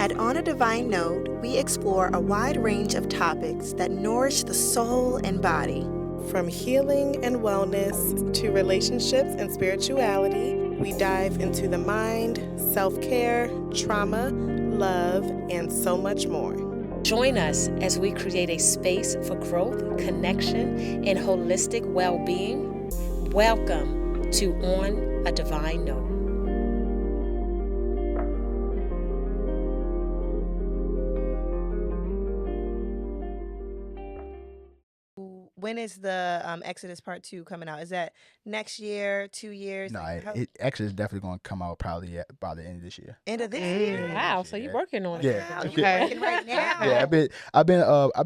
At On a Divine Note, we explore a wide range of topics that nourish the soul and body. From healing and wellness to relationships and spirituality, we dive into the mind, self-care, trauma, love, and so much more. Join us as we create a space for growth, connection, and holistic well-being. Welcome to On a Divine Note. When is the Exodus Part 2 coming out? Is that next year, 2 years? No, Like, it actually is definitely going to come out probably by the end of this year. end of this year? Wow, so you're working on it. Yeah. Wow, you're working right now. Yeah, I've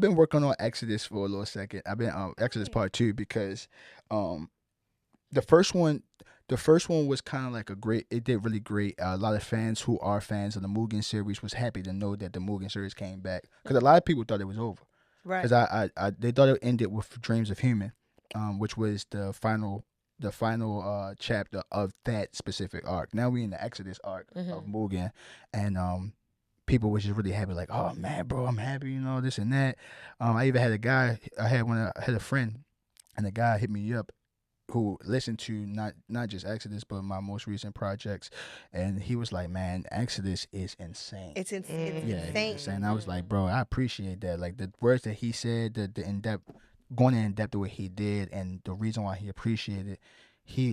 been working on Exodus for a little second. I've been Exodus Part 2 because the first one was kind of like it did really great. A lot of fans who are fans of the Mugen series was happy to know that the Mugen series came back because a lot of people thought it was over. Right. Because they thought it ended with Dreams of Human, which was the final chapter of that specific arc. Now we in the Exodus arc of Mugen, and people was just really happy, like, oh man, bro, I'm happy, this and that. I even had I had a friend, and the guy hit me up who listened to not just Exodus but my most recent projects, and he was like, man, Exodus is insane. It's insane. It's insane. I was like, bro, I appreciate that. Like the words that he said, the in depth, going in depth the way he did, and the reason why he appreciated. He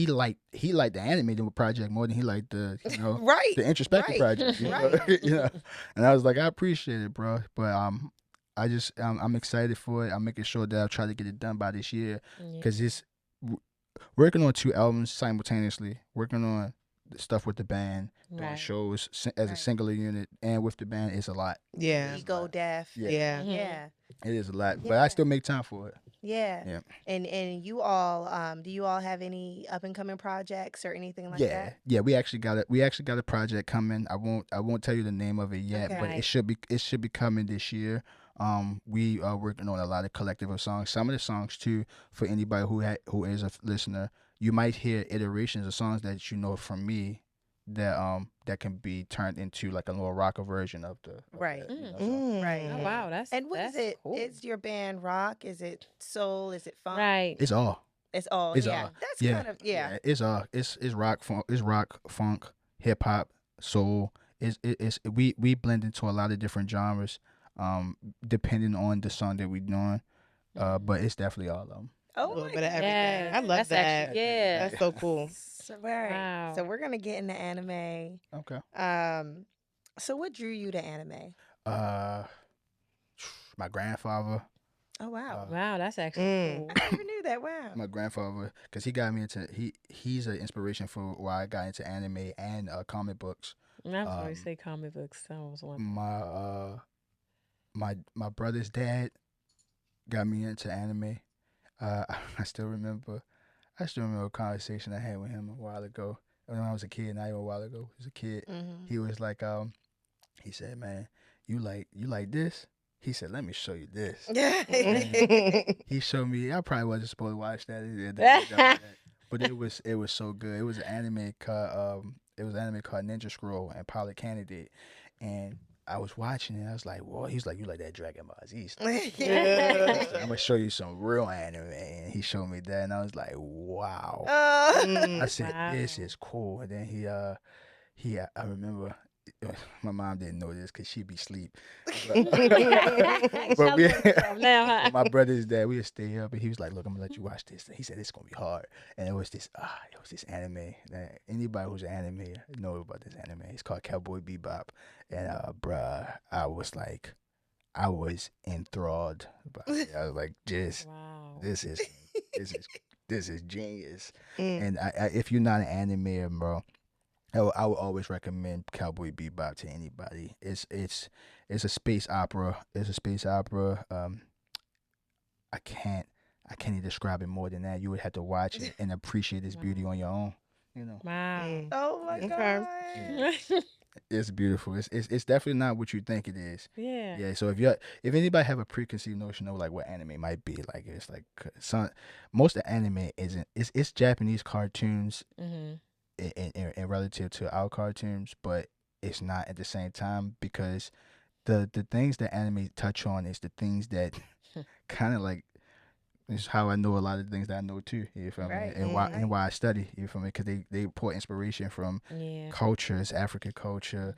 liked the animated project more than he liked the Right. the introspective project. Right. And I was like, I appreciate it, bro. But I'm excited for it. I'm making sure that I'll try to get it done by this year because it's working on 2 albums simultaneously, working on the stuff with the band, doing shows as a singular unit, and with the band is a lot. Yeah. Ego deaf. Yeah. Yeah. It is a lot, but I still make time for it. Yeah. Yeah. And you all, do you all have any up and coming projects or anything like that? Yeah, we actually got a project coming. I won't tell you the name of it yet, Okay. but it should be coming this year. We are working on a lot of collective of songs. Some of the songs too, for anybody who is a listener, you might hear iterations of songs that from me that can be turned into like a little rocker version of the Right. Right. Oh, wow, that's And what is that's it? cool. Is your band rock? Is it soul? Is it funk? Right. It's all. It's all. It's yeah. all. That's Yeah. kind of It's all. It's rock funk, hip hop, soul. We blend into a lot of different genres, depending on the song that we're doing. But it's definitely all of them. A Oh little my bit of everything. Yeah, I love that's that. actually- yeah. That's so cool. So, right. Wow. So we're gonna get into anime. Okay. So what drew you to anime? My grandfather. Oh wow. Wow, that's actually cool. I never knew that. Wow. My grandfather, because he got me into he's an inspiration for why I got into anime and comic books. And I was always say comic books. That was one. My brother's dad got me into anime. I still remember a conversation I had with him a while ago. When I was a kid, not even a while ago. As a kid, he was like, he said, "Man, you like this?" He said, "Let me show you this." He showed me. I probably wasn't supposed to watch that, but it was so good. It was an anime called Ninja Scroll and Pilot Candidate, and I was watching it. I was like, "Whoa!" He's like, "You like that Dragon Ball Z stuff?" I'm gonna show you some real anime, and he showed me that, and I was like, "Wow!" I said, Wow. "This is cool." And then I remember. My mom didn't know this because she'd be asleep. But my brother's dad, we would stay up, and he was like, "Look, I'm gonna let you watch this." He said it's gonna be hard, and it was this anime. Anybody who's an anime know about this anime. It's called Cowboy Bebop, and bruh, I was enthralled by it. I was like, Wow. this is genius. And if you're not an animator, bro, I would always recommend Cowboy Bebop to anybody. It's a space opera. It's a space opera. I can't even describe it more than that. You would have to watch it and appreciate its beauty on your own. Wow. Oh my god. It's beautiful. It's definitely not what you think it is. Yeah. Yeah. So if anybody have a preconceived notion of like what anime might be, like it's like most of anime isn't. It's Japanese cartoons. Mm-hmm. In relative to our cartoons, but it's not at the same time, because the things that anime touch on is the things that kind of like, it's how I know a lot of the things that I know too. You feel me? Right. And why I study. You feel me? Because they pull inspiration from Yeah. cultures, African culture,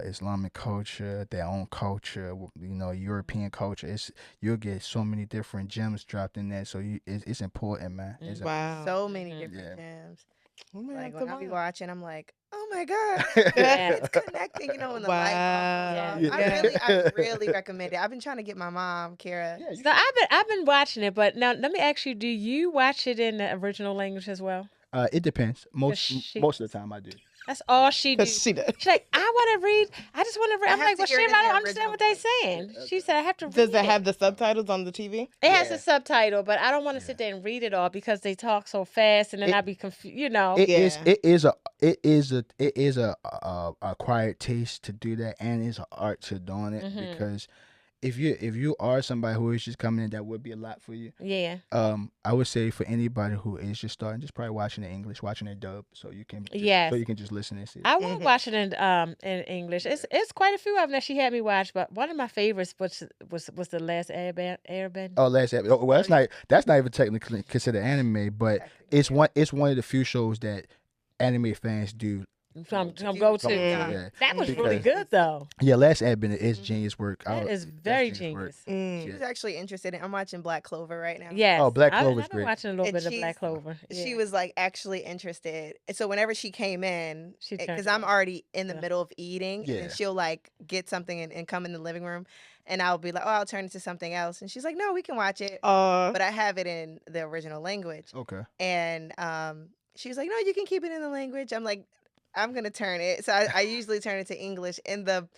Islamic culture, their own culture. You know, European culture. You'll get so many different gems dropped in there. So it's important, man. It's Wow. So many different gems. Oh, man, Like that's when a I be lot. watching, I'm like, oh my god, Yeah. it's connecting. You know, when the light Wow. bulb goes off. Yeah. I really recommend it. I've been trying to get my mom, Kira. Yeah, you So I've been watching it, but now let me ask you: do you watch it in the original language as well? It depends. Most she- most of the time I do. That's all she do. Because she does. She's like, I want to read. I just want to read. I'm have like, to well, hear shit, it in I the don't understand what they're original saying. She said, I have to read Does it it. have the subtitles on the TV? It has Yeah. a subtitle, but I don't want to sit there and read it all because they talk so fast, and then I'd be confused. You know. It is Yeah. it is a acquired taste to do that, and it's an art to doing it, because if you are somebody who is just coming in, that would be a lot for you. Yeah. I would say for anybody who is just starting, just probably watching the English, watching it dub, so you can Yes. so you can just listen and see. I was watching it in English. It's quite a few of them that she had me watch, but one of my favorites was the last Airbender. Oh, well, that's not even technically considered anime, but it's one of the few shows that anime fans do. Come go to. Yeah. That was really Because- good though. Yeah, Last Airbender is genius work. That is that's very genius work. genius. She was actually interested in. I'm watching Black Clover right now. Yes. Oh, Black I've Clover's been great. watching a little And bit of she's- Black Clover. She Yeah. was like actually interested. And so whenever she came in, She because turned I'm it already in the Yeah. middle of eating, Yeah. and she'll like get something and come in the living room, and I'll be like, oh, I'll turn it to something else, and she's like, no, we can watch it, but I have it in the original language. Okay. And she was like, no, you can keep it in the language. I'm like, I'm gonna turn it. So I usually turn it to English, and the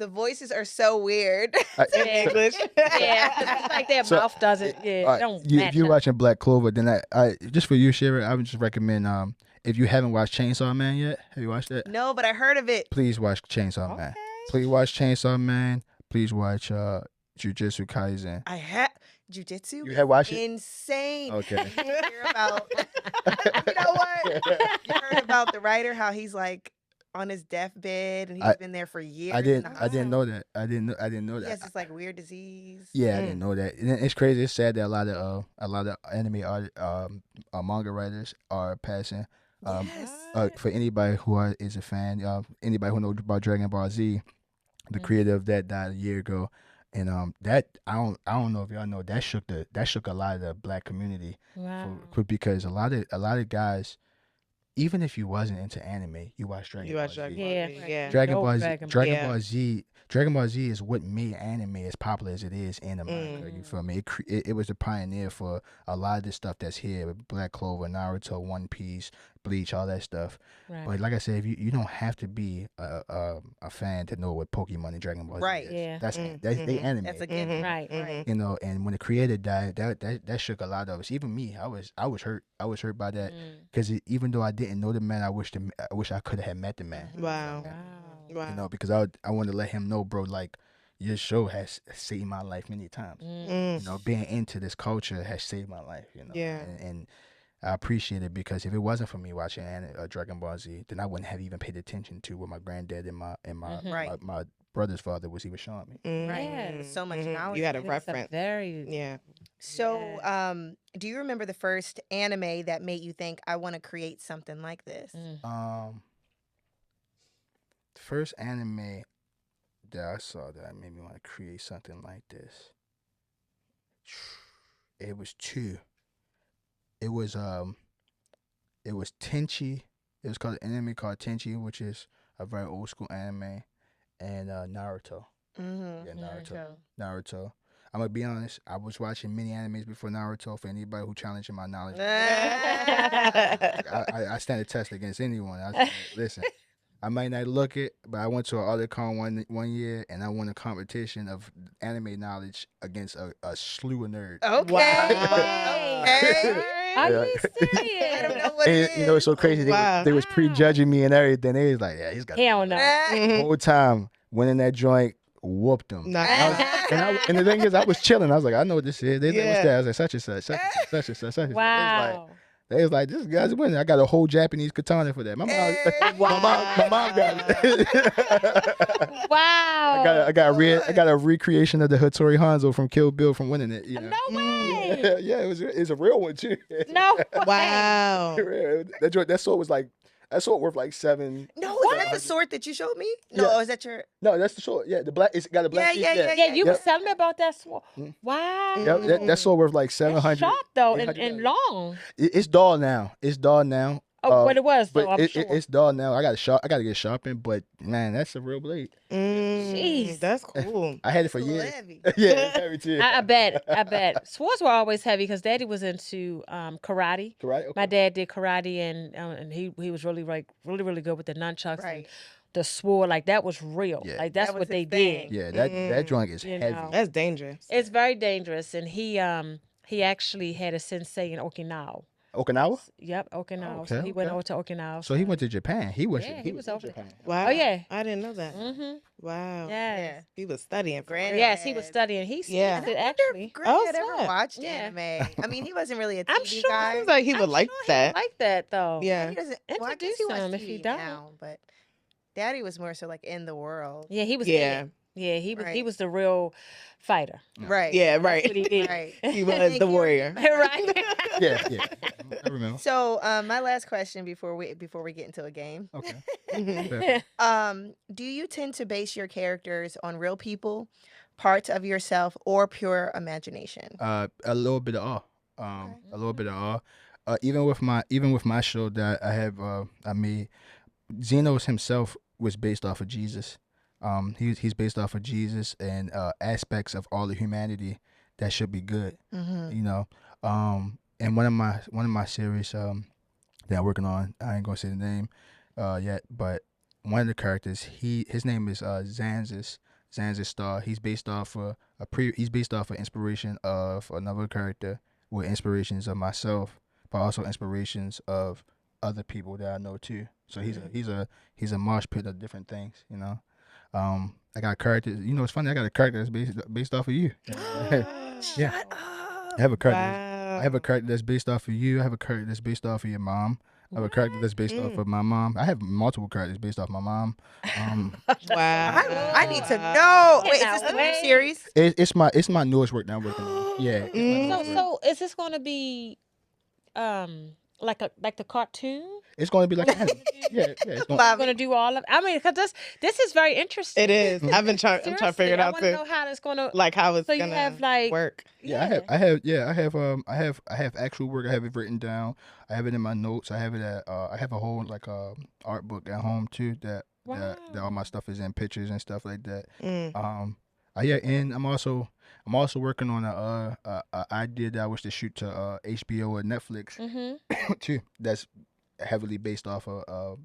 voices are so weird. Yeah. English. Yeah, 'cause it's like their So, mouth doesn't. Yeah, All right, don't if match you're up. watching Black Clover, then I just for you, Shira, I would just recommend if you haven't watched Chainsaw Man yet, have you watched that? No, but I heard of it. Please watch Chainsaw Man. Okay. Please watch Chainsaw Man. Please watch Jujutsu Kaisen. I had jujitsu. You have watched it? Insane. Okay. You hear about, you know what? You heard about the writer, how he's like on his deathbed and he's been there for years. I didn't and know that. I didn't know that. He has this like weird disease. Yeah, I didn't know that. And it's crazy. It's sad that a lot of anime manga writers are passing. Yes. For anybody who is a fan, anybody who knows about Dragon Ball Z, the creator of that died a year ago, and that I don't know if y'all know, that shook a lot of the black community. Wow. Because a lot of guys, even if you wasn't into anime, you watch Dragon You Ball watch Z. Dragon Yeah. Ball Z. Yeah. Dragon No Ball Z, Dragon Ball. Dragon Yeah. Ball Z, Dragon Ball Z is what made anime as popular as it is in America. You feel me? It was a pioneer for a lot of this stuff that's here: Black Clover, Naruto, One Piece, Bleach, all that stuff. Right. But like I said, if you don't have to be a fan to know what Pokemon and Dragon Ball Z Right. is. Yeah. That's they anime. That's a given. Right. Right. You know, and when the creator died, that shook a lot of us. Even me, I was hurt. I was hurt by that because even though I didn't know the man, I wish I could have met the man. Wow. Wow. Wow. You know, because I wanted to let him know, bro, like your show has saved my life many times. You know, being into this culture has saved my life. You know, Yeah. and I appreciate it, because if it wasn't for me watching Dragon Ball Z, then I wouldn't have even paid attention to what my granddad and Right. my brother's father was even showing me. Right. Yes. So much knowledge. You had a It's reference. very. Yeah. So, do you remember the first anime that made you think, I want to create something like this? The first anime that I saw that made me want to create something like this, it was two. It was Tenchi. It was called an anime called Tenchi, which is a very old school anime, and Naruto. Mm-hmm. Yeah, Naruto. I'm gonna be honest. I was watching many animes before Naruto. For anybody who challenging my knowledge, I stand a test against anyone. Listen, I might not look it, but I went to an AutoCon one year, and I won a competition of anime knowledge against a slew of nerds. Okay. Wow. Okay. Are Yeah. you serious? I don't know what it And, you know, it's so crazy. Wow. They was prejudging me and everything. They was like, yeah, he's got He don't know. the whole time. Went in that joint, whooped them. Knock And the thing is, I was chilling. I was like, I know what this is. They like, what's Yeah. that? I was like, such and such, such and such, such and such. Such and such. Wow. They was like, this guy's winning. I got a whole Japanese katana for that. My mom, my mom got it. Wow. I got a recreation of the Hattori Hanzo from Kill Bill from winning it. You know? No way. Yeah, it's a real one too. No way. Wow. That sword was like worth like $7. No, is that the sword that you showed me? No, Yeah. is that your? No, that's the sword. Yeah, the black. It's got a black. Yeah, piece. Yeah, you Yep. was telling me about that sword. Mm. Wow. Yep, that sword worth like It's 700. sharp though and 800. long. It's dull now. Oh, but it was But though, I'm sure. it's dull now. I got to get sharpened. But man, that's a real blade. Jeez. That's cool. I had it for It's a little years. heavy. Yeah, it's heavy too. I bet. Swords were always heavy because Daddy was into karate. Karate? Okay. My dad did karate and he was really really good with the nunchucks Right. and the sword. Like that was real. Yeah. Like that's That was what they his thing. did. Yeah, that joint is You heavy. know. That's dangerous. It's very dangerous. And he actually had a sensei in Okinawa. Okinawa? Yep, Okinawa. Okay, So he went okay. over to Okinawa. So he went to Japan. He was Yeah, he was over in there. Japan. Wow. Oh, yeah. I didn't know that. Mm-hmm. Wow. Yes. He was studying. Granddad. Yes, he was studying. He Yeah. studied actually. Granddad Oh, ever snap. watched Yeah. anime? I mean, he wasn't really a TV I'm sure guy. Seems like he would I'm like sure that. He like that though. Yeah. He doesn't. Well, I guess Introduce he watched him if he TV don't. now, but Daddy was more so like in the world. Yeah, he was. Yeah. in. Yeah, he was. He Right. was the real fighter. Right. Yeah, That's what right. he did. Right. He was Thank the you. warrior. right. Yeah. I remember. So, my last question before we get into a game. Okay. Do you tend to base your characters on real people, parts of yourself, or pure imagination? A little bit of all. A little bit of all. Even with my show that I have I made, Xenos himself was based off of Jesus. He's based off of Jesus and aspects of all of humanity that should be good. Mm-hmm. You know. And one of my series that I'm working on, I ain't gonna say the name yet, but one of the characters, his name is Zanzis Star. He's based off inspiration of another character with inspirations of myself, but also inspirations of other people that I know too. So he's a mosh pit of different things, you know. I got characters. You know, it's funny. I got a character that's based off of you. Yeah. Shut up. I have a character. Wow. I have a character that's based off of you. I have a character that's based off of your mom. I have a character that's based off of my mom. I have multiple characters based off my mom. Wow. I need to know. Wait, is Now, this the new wait. series? It's my newest work that I'm working on. Yeah. it's my newest work. So is this going to be like the cartoon? It's going to be like an anime. Yeah. It's going, You're going to do all of. I mean, because this is very interesting. It is. I've been trying. I'm trying to figure it out I want to too. know how it's going to. Like how it's So you gonna have, like- work. yeah, I have actual work. I have it written down. I have it in my notes. I have it at I have a whole like art book at home too that all my stuff is in, pictures and stuff like that. Yeah, and I'm also working on a idea that I wish to shoot to HBO or Netflix Mm-hmm. too. That's heavily based off of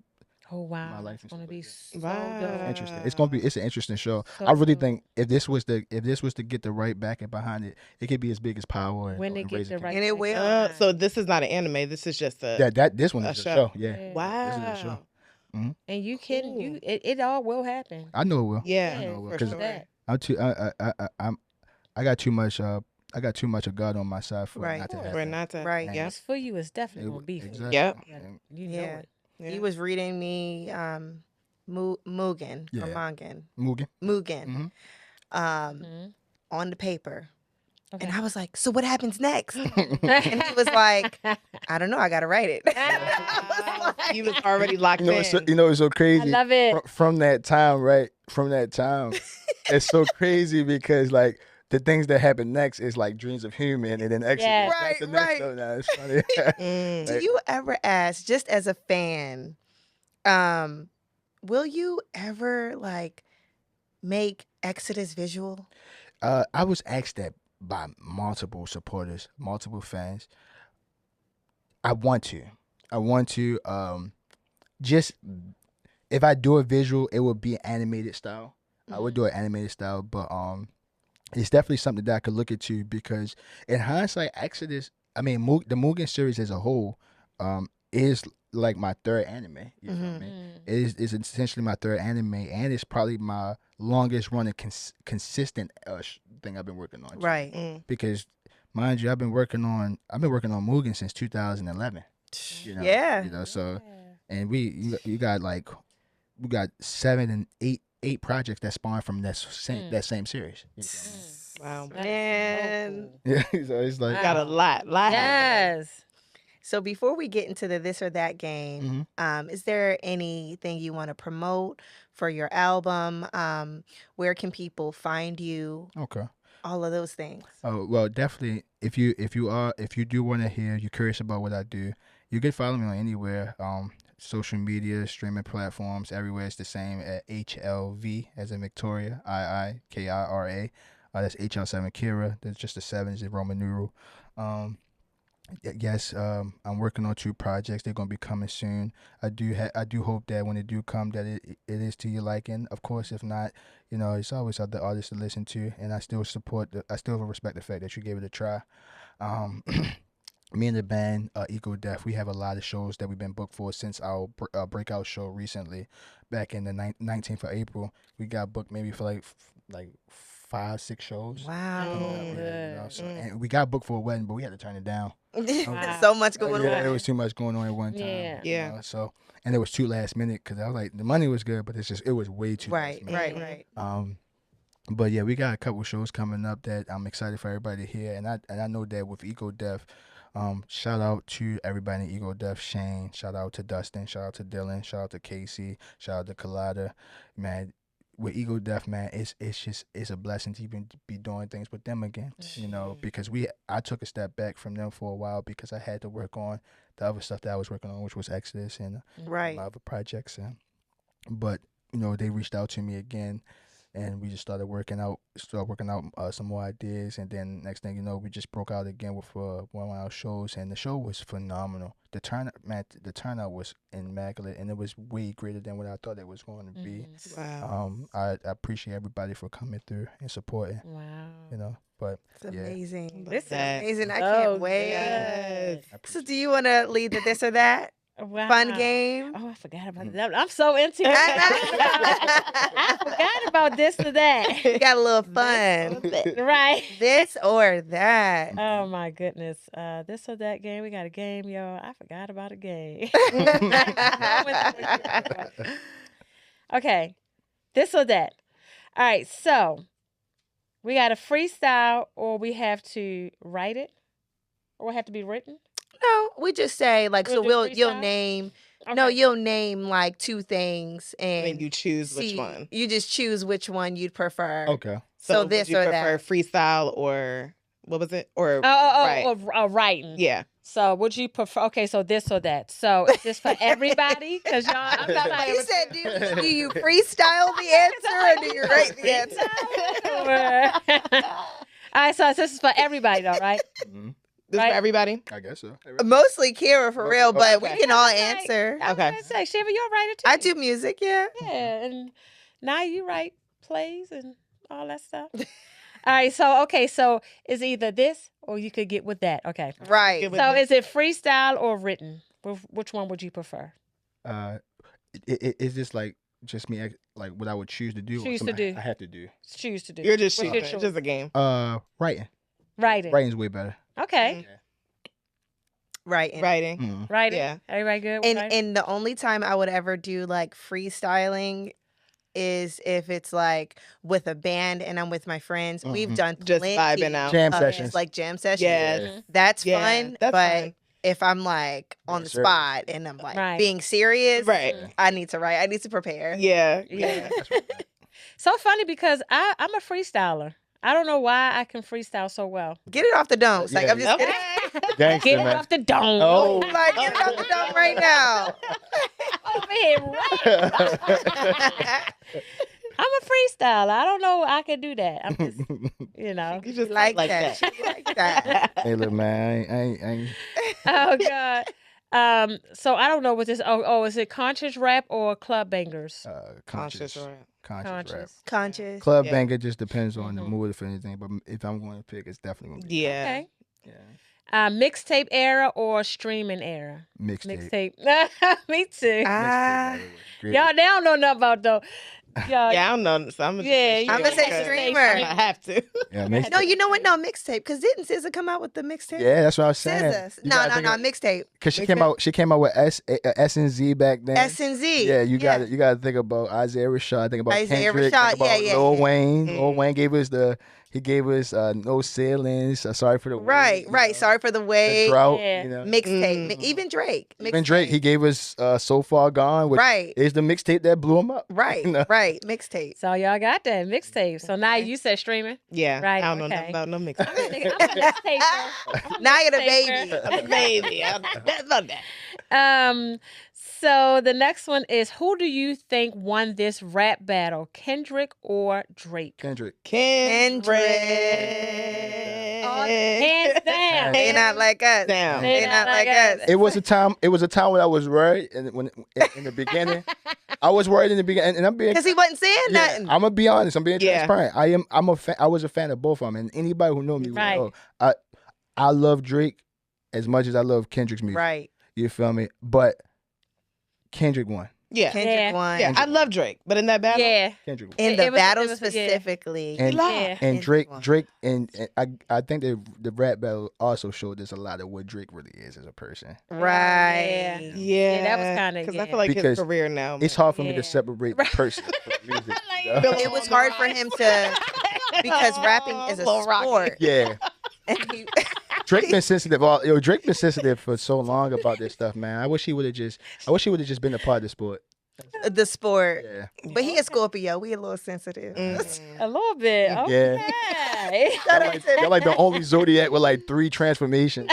Oh wow, my life it's and going to stuff be like so Wow. dope. interesting. It's an interesting show. So I really dope. think if this was to get the right backing behind it, it could be as big as Power. When they and get Razor the King. right, And it thing. will. So this is not an anime. This is just a. This one A is a show. show. Yeah, Yeah. Wow. And you can Cool. it all will happen. I know it will. Yeah. I know it will. for 'Cause sure. That. I got too much. I got too much of God on my side for it Right. not to Of happen. For not to. Right. Yep. It's for you. It's definitely It- going to be for exactly. Yep. you. And- You know Yeah. it. Yeah. He was reading me Mugen Yeah. or Mongen. Mugen. Mugen. Mhm. Mhm. On the paper. Okay. And I was like, so what happens next? And he was like, I don't know, I gotta write it. He was already locked in. It's so crazy. I love it. From that time, right? From that time, it's so crazy because like the things that happen next is like Dreams of Human and then Exodus. Yes. That's the Right, next right. show now. It's funny. Mm. Do you ever ask, just as a fan, will you ever like make Exodus visual? I was asked that by multiple supporters, multiple fans. I want to. Just if I do a visual, it would be animated style. I would do an animated style, but it's definitely something that I could look into because in hindsight, Exodus. I mean, the Mugen series as a whole, is like my third anime. You feel me? It is essentially my third anime, and it's probably my longest running consistent thing I've been working on. too. Right. Mm. Because mind you, I've been working on Mugen since 2011. Yeah. So, and you got like, we got 7 and 8 projects that spawned from that same series. Wow. Man. Yeah, so it's like, Got a lot happening. Yes. So before we get into the this or that game, is there anything you want to promote for your album? Where can people find you? okay. All of those things. Oh well, definitely. If you do want to hear, you're curious about what I do, you can follow me on anywhere. Social media, streaming platforms, everywhere it's the same at HLV as in Victoria, IIKIRA. That's HL7 Kira. That's just the 7 is the Roman numeral. Yes, I'm working on 2 projects. They're gonna be coming soon. I do hope that when they do come, that it is to your liking. Of course, if not, it's always other artists to listen to, and I still respect the fact that you gave it a try. Me and the band Eco Death, we have a lot of shows that we've been booked for since our breakout show recently, back in the 19th of April. We got booked maybe for like 5-6 shows. Wow. So, and we got booked for a wedding, but we had to turn it down. So much going on. There was too much going on at one time. Yeah. So, and it was too last minute because I was like, the money was good, but it was way too Right. last minute. But yeah, we got a couple shows coming up that I'm excited for everybody to hear, and I know that with Eco Death, shout out to everybody in Eco Death, Shane, shout out to Dustin, shout out to Dylan, shout out to Casey, shout out to Colada, man. With Eco Death, man, it's a blessing to even be doing things with them again, because I took a step back from them for a while because I had to work on the other stuff that I was working on, which was Exodus and my other projects, but they reached out to me again. And we just started working out some more ideas, and then next thing you know, we just broke out again with one of our shows, and the show was phenomenal. The turnout was immaculate, and it was way greater than what I thought it was going to be. Wow. I appreciate everybody for coming through and supporting. Wow. But It's amazing. This is amazing. I can't wait. Yes. So do you want to lead the this or that? Wow. Fun game. Oh, I forgot about that. I'm so into it. I forgot about this or that. You got a little fun. Right. This or that. Oh my goodness. This or that game. We got a game, y'all. I forgot about a game. Okay. This or that. All right. So we got a freestyle, or we have to write it, or it have to be written. No, we just say like, so We'll do you'll freestyle? name. Okay. No, you'll name like 2 things, and And you choose which one. You just choose which one you'd prefer. okay. So would this you or prefer that. freestyle or what was it? Or right. or writing. Yeah. So would you prefer? Okay, so this or that. So is this for everybody? Because y'all, I'm not like, You said, do you freestyle the answer or do you write the answer? All right, so this is for everybody, though, right? This Right. for everybody? I guess so. Mostly Kira for real, but we Okay. can all answer. I was Okay. gonna say, Shiva, you'll write it too. I do music, yeah. Yeah, and now you write plays and all that stuff. All right, so it's either this or you could get with that. Okay. Right. Get with So this. is it freestyle or written? Which one would you prefer? Is this like just me like what I would choose to do? or Choose to something do. I have to do. Choose to do. You're just What's your shooting. choice? Just a game. Writing. Writing. Writing's way better. Okay. Right. Writing. Mm. Writing. Yeah. Everybody good? with writing? And the only time I would ever do like freestyling is if it's like with a band and I'm with my friends. We've done Just plenty vibing out. Jam of sessions. like jam sessions. Yes. That's Yeah, fun. that's but fun. if I'm like on the Sure. spot and I'm like Right. being serious, Right. I need to write. I need to prepare. Yeah. Yeah. So funny because I'm a freestyler. I don't know why I can freestyle so well. Get it off the dome. Like Yeah. I'm just kidding. Gangsta, Get it man. off the dome. Oh. Like get it off the dome right now. Over here, right? I'm a freestyler. I don't know I can do that. I'm just, You just like like that. that. She like that. Hey, look, man, I ain't Oh God. So I don't know what this. Oh, is it conscious rap or club bangers? conscious rap. rap. Conscious. Club Yeah. banger just depends on the mood, if anything. But if I'm going to pick, it's definitely gonna be Yeah. Okay. yeah. Mixtape era or streaming era? Mixtape. Mixtape. Me too. Ah. Great. Y'all, they don't know nothing about though. Yeah. Yeah, I don't know. So I'm Yeah, I'm gonna say because streamer. I have to. Yeah, mixtape. No, you know what? No, mixtape. Because didn't SZA come out with the mixtape? Yeah, that's what I was saying. SZA. No, mixtape. Because she came out with S and Z back then. S&Z. Yeah, you got to think about Isaiah Rashad. Think about Isaiah Kendrick. Rashad, Think about yeah, Lil yeah. Wayne. Lil Wayne gave us No Ceilings. Sorry for the Right, Wait, right. Sorry for the The wait. Drought. Yeah. You know. Mixtape. Even Drake. Even Drake, he gave us So Far Gone, which Right. is the mixtape that blew him up. Right, You know? right. Mixtape. So y'all got that mixtape. So now you said streaming. Yeah, Right, I don't know okay. nothing about no mix. I'm a mixtaper. Now you're the Mixtaper. baby. I'm a baby. I love that. So the next one is, who do you think won this rap battle, Kendrick or Drake? Kendrick. Kendrick. Hands down. They not like us. Down. They not like us. It was a time when I was worried, and in the beginning, I was worried in the beginning, and I'm being Because he wasn't saying nothing. I'm gonna be honest. I'm being Yeah. transparent. I was a fan of both of them, and anybody who know me, Right. will know, I love Drake as much as I love Kendrick's music. Right. You feel me? But Kendrick won. Yeah. Kendrick Yeah. won. Yeah, I love Drake, but in that battle, Yeah. Kendrick won. In It the was- battle it was- yeah. specifically. And, lied. Yeah. and Kendrick Drake, won. Drake, and I think the rap battle also showed us a lot of what Drake really is as a person. Right. Yeah. yeah, that was kinda- because yeah. I feel like Because his career now. It's hard for me Yeah. to separate the person from the music. you know? Bill- It was hard for him to, because rapping is a Lil Rocky. sport. Yeah, And he, Drake been sensitive. Drake been sensitive for so long about this stuff, man. I wish he would have just been a part of the sport. the sport. Yeah. But he a Scorpio. We a little sensitive. A little bit. Okay. Y'all like the only zodiac with like 3 transformations.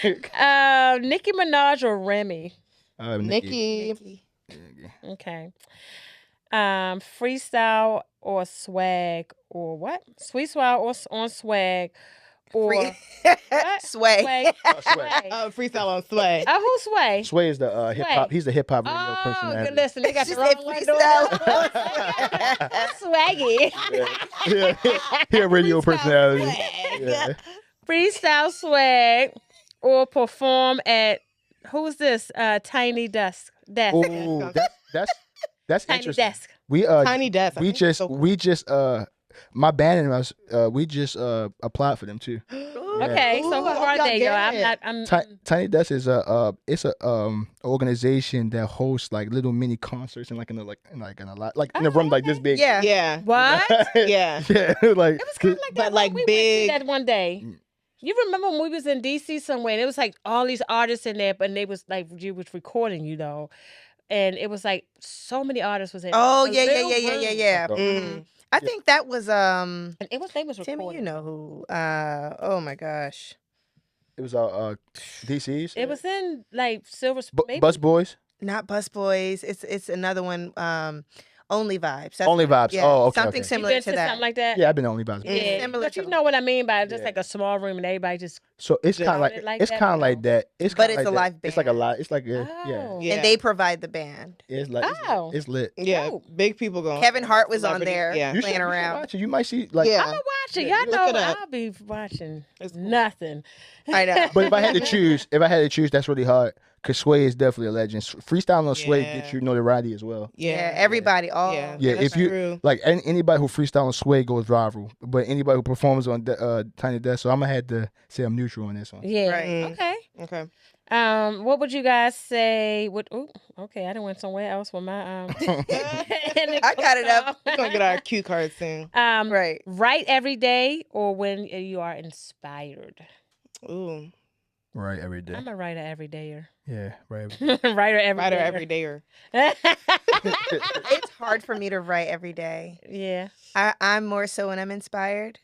Nicki Minaj or Remy? Nikki. Okay. Freestyle or swag or what? Freestyle or on swag or what? Sway. Swag. Sway. Freestyle on Sway. Oh, who's Sway? Sway is the hip hop. He's the hip hop radio Oh, personality. good. Listen, they got She the wrong said one. freestyle. Swaggy. Yeah. He a radio personality. Yeah. Freestyle swag or perform at who's this? Tiny Desk. Ooh, that's Tiny interesting. Desk. We Tiny Desk. I we think just so. we just my band and us we just applied for them too. Okay, so who are they, yo? I'm Tiny Desk is it's a organization that hosts like little mini concerts and in a room like this big. Yeah. Yeah. what? Yeah. Yeah, like It was kind of like But that like when we big- went to that one day. You remember when we was in DC somewhere and it was like all these artists in there, but they was like you was recording, and it was like so many artists was in. Oh, a yeah. little room. Mhm. I think that was And they was recording. Timmy, you know who. Oh my gosh. it was DC's. It was in like Silver maybe? Bus Boys. Not Bus Boys. It's another one. Only Vibes. That's Only what- Vibes. yeah, Oh, okay, something okay. You similar been to to that. something like that? Yeah, I've been Only Vibes. Yeah, Similar but to you know what I mean by just Yeah. like a small room and everybody just. So it's kind of Sounded like it's that, kind of like though. that. It's But kinda it's a like live that. It's like a band. lot. It's like Oh. Yeah. And they provide the band. It's like Oh. it's lit. Yeah. Dope. Big people going. Kevin Hart was on Celebrity. there. Yeah. You Playing should around. watch it. You might see like. Yeah. I'm gonna watch it. Yeah, Y'all look know it up. I'll be watching It's cool. nothing. I know. But if I had to choose, that's really hard. Cause Sway is definitely a legend. Freestyle on Sway Yeah. gets you notoriety as well. Yeah, everybody. All. Yeah. Yeah, That's if you true. like anybody who freestyle on Sway goes viral, but anybody who performs on Tiny Desk, so I'm gonna have to say I'm neutral on this one. Yeah. Right. Okay. Okay. What would you guys say? Okay, I done went somewhere else with my I got it up. We're gonna get our cue card soon. Right. Write every day or when you are inspired. Ooh. Right, every day. I'm a writer every dayer. Yeah, right. Writer every Writer dayer. every dayer. It's hard for me to write every day. Yeah. I'm more so when I'm inspired.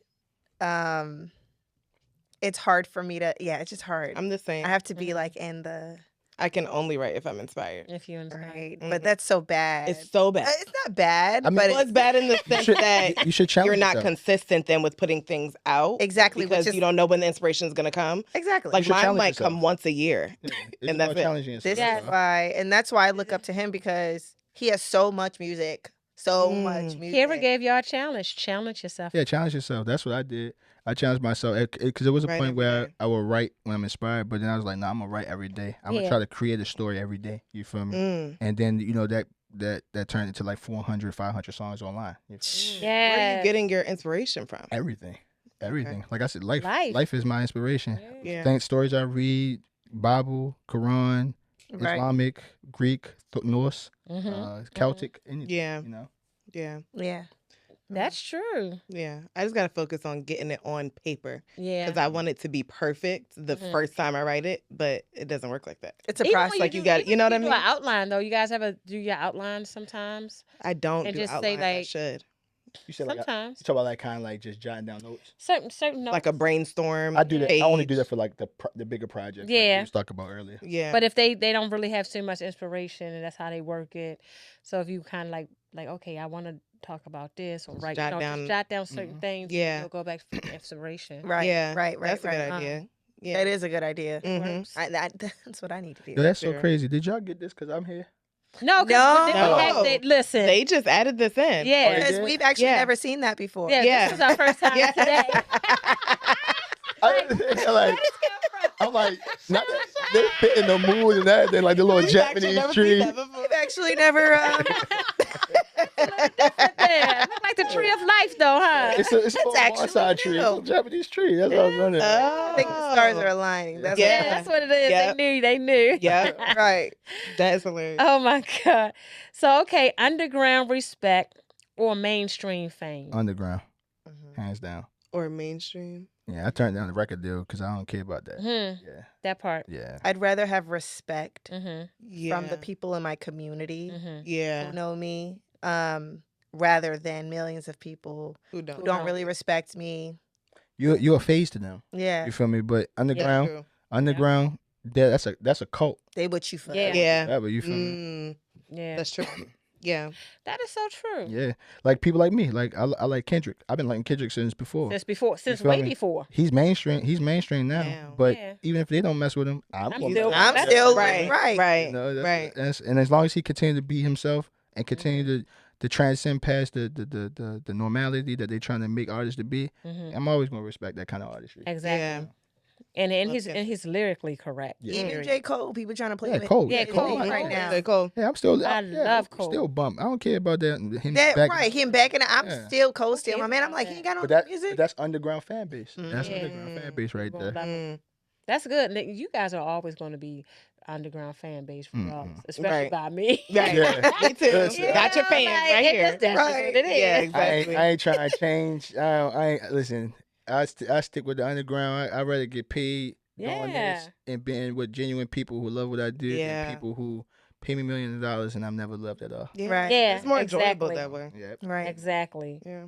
It's hard for me to. Yeah, it's just hard. I'm the same. I have to be like in the I can only write if I'm inspired. If you inspired. right, Mhm. but that's so bad. It's so bad. It's not bad, I mean, but Well, it's it's bad in the sense that You should challenge you're not yourself. consistent then with putting things out. Exactly, which Because is- you don't know when the inspiration is going to come. exactly. Like should mine challenge might yourself. come once a year. It's and about that's it. challenging yourself. This Yeah. is why, and that's why I look up to him because he has so much music So much music. Kira gave y'all a challenge. Challenge yourself. Yeah, challenge yourself. That's what I did. I challenged myself because there was a Write point every where day. I would write when I'm inspired, but then I was like, nah, I'm gonna write every day. I'm gonna Yeah. try to create a story every day. You feel me? And then that turned into like 400, 500 songs online. You feel me? Yeah. Where are you getting your inspiration from? Everything. Like I said, life Life. is my inspiration. Yeah. Think stories I read, Bible, Quran, Right. Islamic, Greek, Norse, Celtic, anything. Yeah. You know. Yeah. Yeah. That's true. Yeah. I just got to focus on getting it on paper Yeah. because I want it to be perfect the first time I write it, but it doesn't work like that. It's a Even process. when Like you got it. You know what I do mean? an outline though. You guys do your outline sometimes? I don't And do just say, outlines. I like, should. You said like Sometimes. you talk about like kind of like just jotting down notes. Certain notes. Like a brainstorm. I do that. I only do page. that for like the bigger projects. Yeah. Like we was talking about earlier. Yeah. But if they don't really have too much inspiration and that's how they work it. So if you kind of like okay, I want to talk about this or write jot just down- jot down certain things. Yeah. And you'll go back to inspiration. Right. yeah. Right. That's a good right. idea. Yeah. That is a good idea. Mhm. That's what I need to do. Yo, that's so Sure. crazy. Did y'all get this? Cause I'm here. No, No. listen. They just added this in. Yeah. Because did? we've actually Yeah. never seen that before. Yeah, Yeah. this is our first time Yeah. today. I'm like, not that they fit in the mood and everything, like the little We've actually Japanese never tree. seen that before. We've actually never. Yeah, look like the tree of life, though, huh? It's a little actually bonsai tree. It's a new. little Japanese tree. That's what I was wondering. I think the stars are aligning. That's Yeah, Yeah. that's what it is. Yep. They knew. Yeah. right. That is hilarious. Oh my God. So okay, underground respect or mainstream fame. Underground, hands down. Or mainstream. Yeah, I turned down the record deal because I don't care about that. Mm-hmm. Yeah, That part. yeah. I'd rather have respect Mm-hmm. Yeah. from the people in my community Mm-hmm. Yeah. who know me, rather than millions of people Who who don't? don't really respect me. You're a phase to them. Yeah, You feel me? But Yeah, underground, true. underground, that's a cult. they what you for. Yeah. Yeah. Yeah, but you feel me? Mm, Yeah. that's true. Yeah. That is so true. Yeah, like people like me. Like I like Kendrick. I've been liking Kendrick since before. Since feel way me? before. He's mainstream. He's mainstream now. Now. But Yeah. even if they don't mess with him, I'm gonna still- mess I'm That's still right. right. Right. You know, Right. and as long as he continues to be himself and continue to transcend past the normality that they're trying to make artists to be, Mm-hmm. I'm always gonna respect that kind of artistry. Exactly. And he's lyrically correct. Yeah. Even J. Cole, people trying to play Yeah, with Cole. Yeah, him Cole. right now. They cool. Yeah, I'm still. I love Cole. Still bump. I don't care about that. Him That back, right, him backing it. I'm Yeah. still Cole, still Okay, my man. I'm like, okay. he ain't got no But music. that's underground fan base. That's Yeah. underground fan base right there. Mm. That's good. And you guys are always going to be underground fan base for us, especially Right. by me. Right. Yeah. Me too. Yeah. Got your fans right here. That's Right. what it is. Yeah, I exactly. ain't trying to change. I ain't listen. I stick with the underground. I'd rather get paid doing this Yeah. and being with genuine people who love what I do Yeah. than people who pay me millions of dollars and I've never loved at all. Yeah. Right. Yeah, It's more enjoyable exactly. that way. Yep. Right. Exactly. Yeah.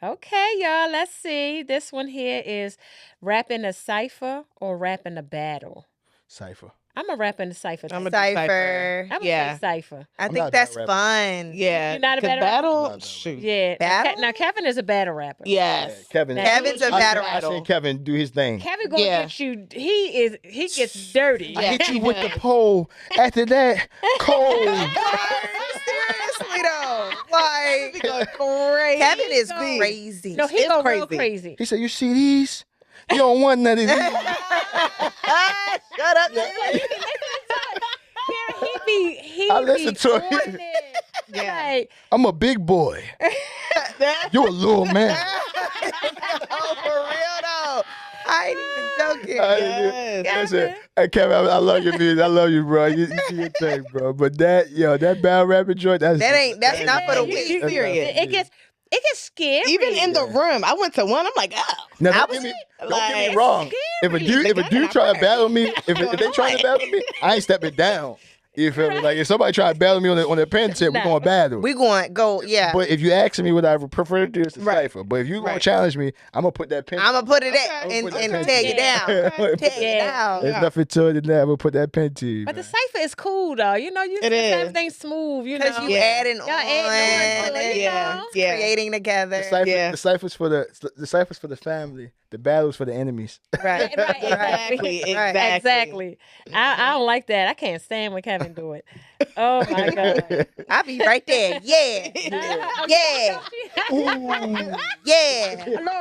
Okay, y'all. Let's see. This one here is rapping a cipher or rapping a battle. Cypher. I'm a rapping a cipher. I'm a Cipher. I'm Yeah. a cipher. I I'm not think a that's bad fun. Yeah. You're not a 'cause better- battle. Not Shoot. Yeah. Battle? Now Kevin is a battle rapper. Yes. Kevin. Now, Kevin's a I- battle I rapper. seen Kevin do his thing. Kevin gonna Yeah. get you. He gets dirty. I hit you with the pole. After that, cold. Seriously though, like Crazy. Kevin is No. crazy. No, he It's go real crazy. crazy. He said, "You see these? You don't want none of these." Shut up. He I be listen to on him. it. Yeah. Like, I'm a big boy. You're a little man. Oh, for real though. I ain't even joking. Yes. Listen, hey Kevin, I love your music. I love you, bro. You do your thing, bro. But that battle rapper joint, that's That's not for the you- weak. you- Serious. it gets scary. Even in the room, I went to one. I'm like, oh. Now, I don't was get me like, wrong. If a dude try to battle me, if they try to battle me, I ain't stepping down. You feel me? Like if somebody try to battle me on the pen tip, No. we're going battle. We going go, yeah. But if you ask me what I would prefer to do, it's a Right. cipher. But if you gonna Right. challenge me, I'm gonna put that pen. I'm gonna put it Okay. in I'ma put and that tear pen you to down. you. Tear you Yeah. down. There's nothing to it than that. I'm gonna put that pen to you. But the man. cipher is cool though. You know, you It is. everything smooth. You know, Because you Yeah. adding on, Y'all adding on to it, you Yeah. know? Yeah. creating together. The cipher, Yeah. the ciphers for the family. The battle's for the enemies. Right. Exactly. Exactly. I don't like that. I can't stand when Kevin do it. Oh my God. I'll be right there. Yeah. Yeah. Yeah. A little You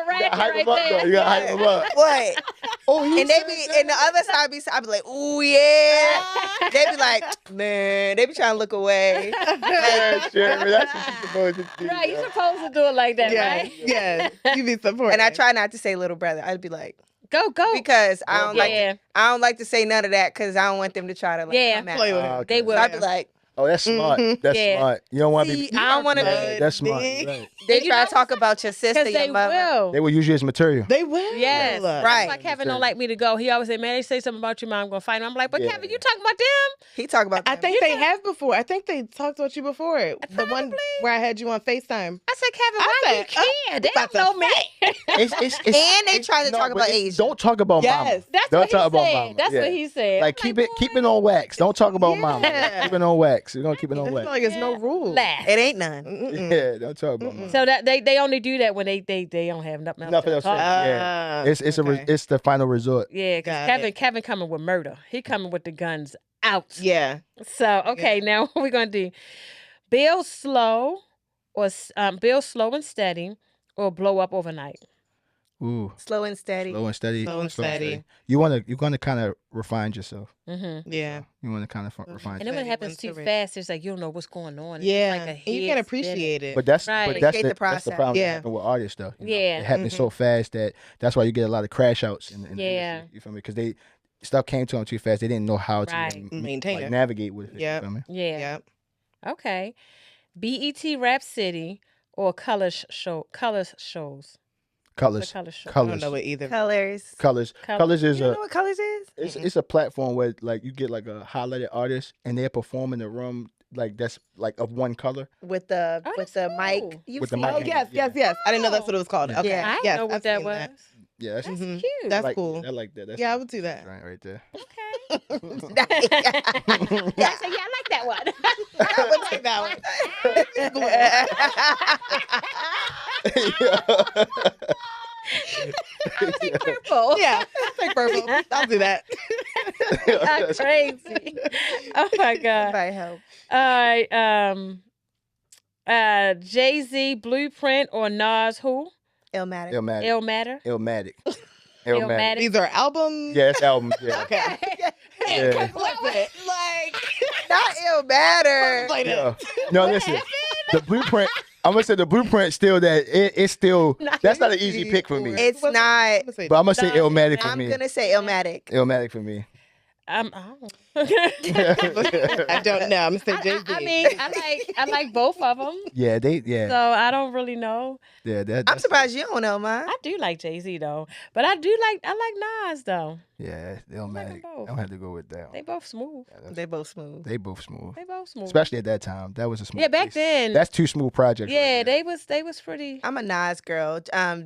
ratchet gotta hype right him up, though. there. You gotta hype him up. What? Oh, And they be, and the other side I be like, ooh, yeah. They be like, man, they be trying to look away. Yeah, Jeremy, that's what you're supposed to do. Right, you're supposed to do it like that, Yes, right? yes. You be supporting. And I try not to say little brother. I'd be like, Go. because I don't Yeah. I don't like to say none of that because I don't want them to try to Yeah. come at Play me. with it. okay. They will. So I'd be like, Oh, that's smart. That's Yeah. smart. You don't want to see, be. I don't want to Yeah, be. that's smart. You're right. They And you try know to talk about your sister, Because they your mother. will. They will use you as material. They will. Yes. Right. That's why Kevin don't like me to go. He always say, man, they say something about your mom, I'm going to fight him. I'm like, but Yeah. Kevin, you talking about them? He talk about. I them. think they have before. I think they talked about you before. The one Probably. where I had you on FaceTime. I said, Kevin, I why do you said, care? They that's don't a know me. And they try to talk but about Asia. Don't talk about mama. Yes. That's Don't what he talk about said. mama. That's Yeah. what he said. Like I'm keep it on wax. Don't talk about mama. Yeah. Keep it on wax. We're gonna keep it on It's wax. like it's no rule. Laugh. It ain't none. Mm-mm. Yeah, don't talk about mama. So that they only do that when they don't have nothing else. Nothing to else. talk. Yeah, it's okay. it's the final resort. Yeah, Got because Kevin coming with murder. He coming with the guns out. Yeah. So okay, now what we gonna do? Build slow, or build slow and steady, or blow up overnight. Ooh, Slow and steady. slow and steady. Slow and steady. You're gonna kind of refine yourself. Mm-hmm. Yeah. You want to kind of refine. And then when it Steady happens wins too the race. fast, it's like you don't know what's going on. It's Yeah. like a And you head can appreciate it. But that's Right. but that's Appreciate the, the that's the process. problem that Yeah. happen with artists though. You know? Yeah. It happens so fast that's why you get a lot of crash outs in the Yeah. industry. You feel me? Because stuff came to them too fast. They didn't know how to Right. Maintain like, it. navigate with it. Yep. You feel me? Yeah. Yep. Okay. BET Rap City or Colors shows. Colors. The color show. I Colors. don't know what either. Colors. Colors. Colors. Colors is You don't know what colors is? it's a platform where like you get like a highlighted artist and they're performing in a room like that's like of one color. With the Oh, with that's the cool. mic. You've With the seen mic. Oh it. yes, yes. I didn't know that's what it was called. Okay. Yeah. I didn't Yes, know what I've that seen was. Yeah, that's That's Mhm. cute. That's like, cool. I like that. That's Yeah, I would do that. right there. Okay. I said, yeah, I like that one. I would take that one. I'll take purple. Yeah, I'll take purple. I'll do that. That's crazy. Oh my God. Might help. All right. Jay-Z Blueprint or Nas who? Illmatic. Illmatic. Illmatter. Illmatic. Illmatic. These are albums. Yeah, it's albums. Yeah. Okay. Yeah. Like, Not Illmatter. like Yeah. No, listen. The blueprint. I'm gonna say the blueprint still it's still that's not an easy pick for me. It's not. But I'm gonna say Illmatic for I'm me. gonna say Illmatic. Illmatic for me. I I don't know. I'm gonna say Jay-Z. I mean, I like both of them. Yeah, So I don't really know. Yeah, I'm that's surprised you don't know mine. I do like Jay-Z though, but I like Nas though. Yeah, Illmatic. both. I'm gonna have to go with that. They both smooth. Yeah, that's- They both smooth. they both smooth. They both smooth. Especially at that time. That was a smooth. Yeah, back piece. then. That's two smooth projects. Yeah, right there. they was pretty. I'm a Nas girl.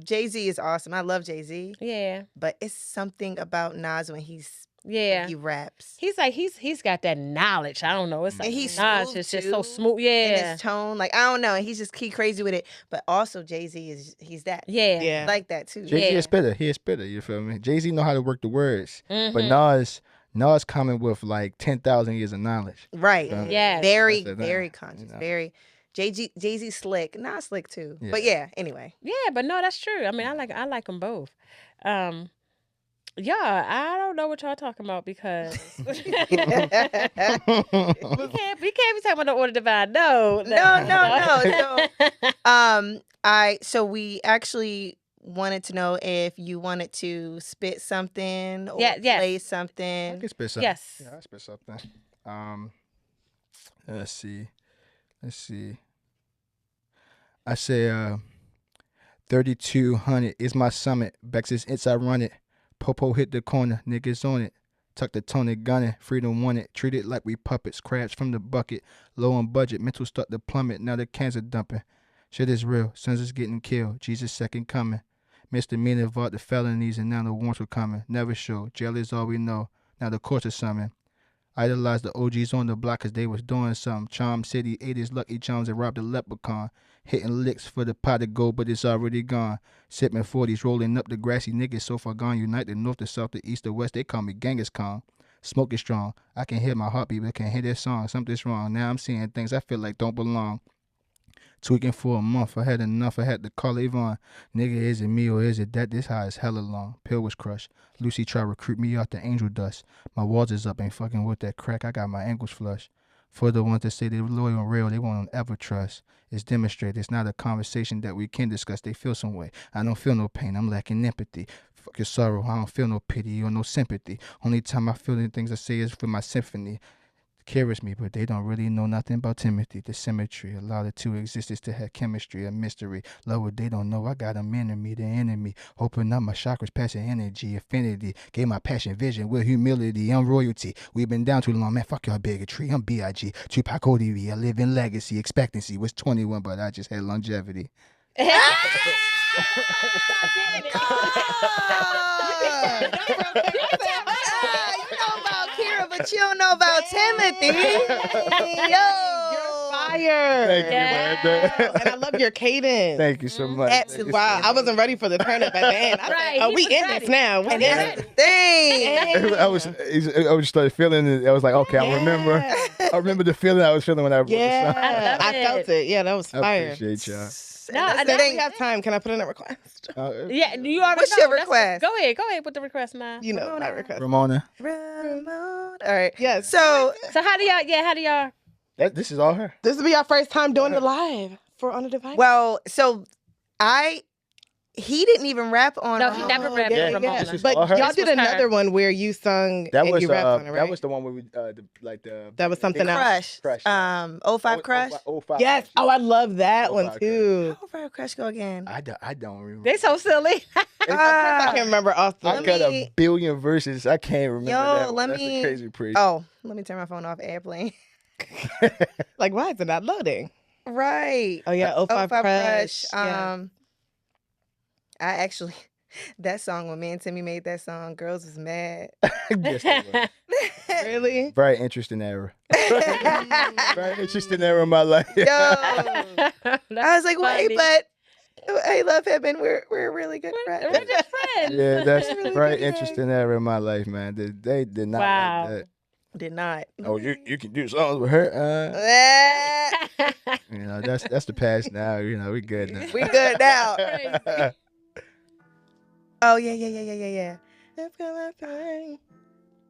Jay-Z is awesome. I love Jay-Z. Yeah, But it's something about Nas when he raps. He's like he's got that knowledge. I don't know. It's like And he's Nas smooth, is just so too. smooth. And Yeah, his tone, like I don't know, he's just crazy with it. But also Jay-Z he's that. yeah, Yeah. I like that too. Jay-Z Yeah. is spitter. He a spitter. You feel me? Jay-Z know how to work the words. But Mhm. Nas coming with like 10,000 years of knowledge. Right. Yes. Very, That's it, very you conscious. know. Very Jay-Z slick. Nas slick too. Yeah. But yeah, anyway. Yeah, but no, that's true. I mean, I like them both. Yeah, I don't know what y'all talking about because we can't be talking about no order divine. No. So we actually wanted to know if you wanted to spit something or Yes. play I something. can spit something. Yes. Yeah, I spit something. Let's see. I say 3200 is my summit. Bex's it's I run it. Popo hit the corner, niggas on it. Tuck the tonic gunning, freedom won it. Treat it like we puppets, crabs from the bucket. Low on budget, mental start to plummet. Now the cans are dumping. Shit is real, sons is getting killed. Jesus second coming. Misdemeanor vault the felonies and now the warrants were coming. Never show, jail is all we know. Now the courts are summoned. Idolized the OGs on the block 'cause they was doing something. Charm City, 80s lucky charms and robbed the leprechaun. Hitting licks for the pot of gold, but it's already gone. Sipping 40s, rolling up the grassy niggas so far gone. Unite the north, the south, the east, the west. They call me Genghis Khan. Smoking strong. I can hear my heartbeat, but I can't hear their song. Something's wrong. Now I'm seeing things I feel like don't belong. Tweaking for a month, I had enough, I had to call Avon. Nigga, is it me or is it that? This high is hella long. Pill was crushed. Lucy tried to recruit me out the angel dust. My walls is up, ain't fucking with that crack, I got my ankles flush. For the ones that say they're loyal and real, they won't ever trust. It's demonstrated, it's not a conversation that we can discuss. They feel some way. I don't feel no pain, I'm lacking empathy. Fuck your sorrow, I don't feel no pity or no sympathy. Only time I feel the things I say is for my symphony. Carries me, but they don't really know nothing about Timothy. The symmetry, allow the two existence to have chemistry, a mystery. Love what they don't know, I got them in me, the enemy. Open up my chakras, passing energy, affinity. Gave my passion, vision with humility. I'm royalty. We've been down too long, man. Fuck your bigotry. I'm B.I.G. Tupac ODB. I live in legacy. Expectancy was 21, but I just had longevity. You know about Kira, but you don't know about Timothy. You're fire. Thank you, man. And I love your cadence. Thank you so much. Absolutely. Wow, I wasn't ready for the turn up at the end. I Right, said, he we was in ready. this now. We And in that's it. the thing. I was started feeling it. I was like, okay, I remember. I remember the feeling I was feeling when I wrote the song. Yeah, I I love felt it. Yeah, that was I fire. appreciate y'all. No, And that's I the Now thing. we have time. Can I put in a request? Yeah, you already What's know. your request? Go ahead with the request, man. You know my request. Ramona. Ramon. All right. Yes. So So how do y'all? This is all her. This will be our first time doing it live for On the Device. well, so he didn't even rap on. No, he never rapped yeah, with yeah. Ramona. This is But all her. y'all This did was her. another one where you sung That and was you rapped on it, right? that was the one where we That was something else. Crush. Crush. 05 Crush. 05. Yes. Oh, I love that Oh, one fuck. too. How far Crush go again? I don't remember. They so silly. I can't remember off the. I Let got me- a billion verses. I can't remember Yo, that one. let That's me- the crazy preach. Oh, let me turn my phone off airplane. Like, why is it not loading? Right. Oh yeah, 05 Crush. Yeah. I actually that song when me and Timmy made that song, girls was mad. Yes, they were. Really? Very interesting era. Very interesting era in my life. Yo. I was like, wait, but I love him and we're really good friends. We're just friends. Yeah, that's Really very good interesting era in my life, man. They did not Wow. like that. Did not. Oh, you can do songs with her. Ah, You know, that's the past now. You know, we good now. we good now. Crazy. Oh yeah.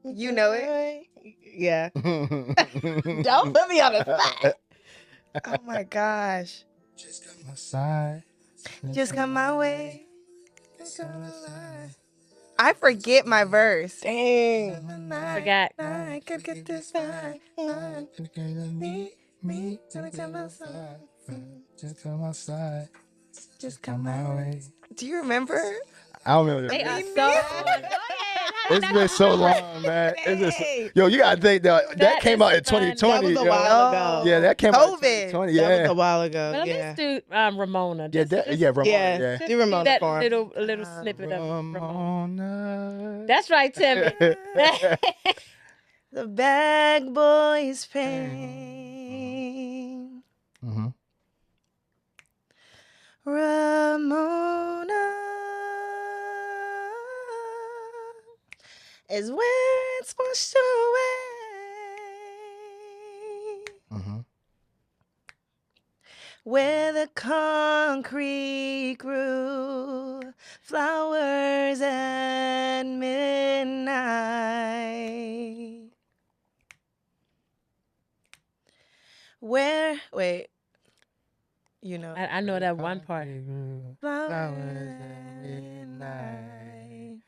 You know it. Yeah. Don't put me on the spot. Oh my gosh. Just come outside. Just come my way. I forget my verse. Dang. Forgot. I could get this fine. Me, just come outside. Just come outside. Just Come my way. Do you remember? I don't remember. They The are Me so. neither. Go ahead. It's been so long, man. It's just, Dang. yo, you gotta think that That came is out in fun. 2020. That was a yo. while ago. Yeah, that came out in COVID. 2020. That was Yeah, a while ago. But Yeah. let's do Ramona. yeah, Ramona. Yeah. Yeah. Just Do Ramona that for him. little snippet of Ramona. Ramona. That's right, Timmy. The bag boy's pain. Mm-hmm. Ramona is where it's washed away. Mm-hmm. Where the concrete grew flowers at midnight. Wait, you know. I know that one part. Flowers at midnight.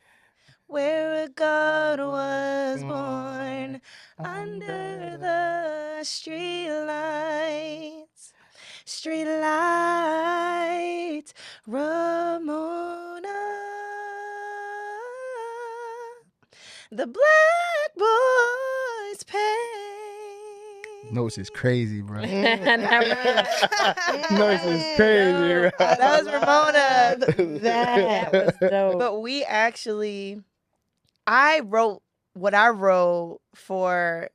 Where a God was born under the streetlights. Streetlights, Ramona. The black boy's pain. Notes is crazy, bro. Notes That is crazy, bro. That was Ramona. That. was dope. But we actually, I wrote what I wrote for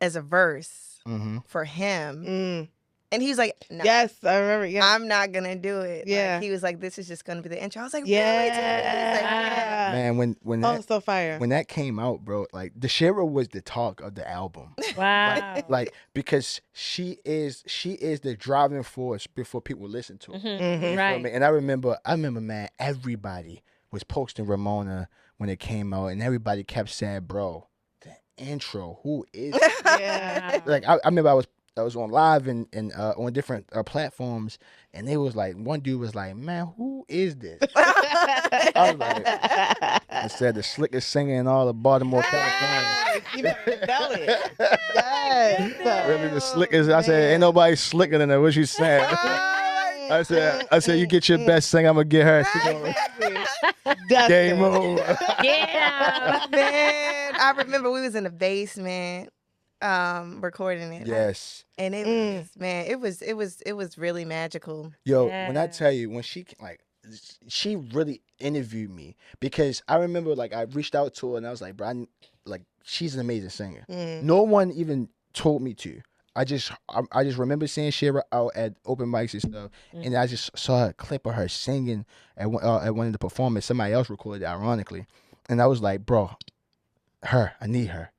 as a verse Mm-hmm. for him. Mm. And he was like, no, Yes, I remember. Yeah. I'm not going to do it. Yeah. Like, he was like, this is just going to be the intro. I was like, Yeah. really? He's like, yeah. Man, when Oh, that so fire. when that came out, bro, like the Shira was the talk of the album. Wow. Like because she is the driving force before people listen to her. Mhm. Mhm. You feel Right. me? And I remember, man, everybody was posting Ramona when it came out, and everybody kept saying, "Bro, the intro, who is?" Yeah. Like I remember I was on live and on different platforms, and they was like, one dude was like, "Man, who is this?" I was like, I said the slickest singer in all of Baltimore, California. You better know it. Yes. Really the slickest. I said, ain't nobody slicker than her. What you saying? I said, you get your best singer, I'm gonna get her. She gonna game over. Yeah. Man, I remember we was in the basement recording it. Yes. And it was, man, it was really magical. Yo, when I Yeah. tell you, when she really interviewed me, because I remember like I reached out to her and I was like, bro, like she's an amazing singer. No one even told me to. I just remember seeing Shira out at open mics and stuff, and I just saw a clip of her singing at one of the performances. Somebody else recorded it, ironically, and I was like, bro, I need her.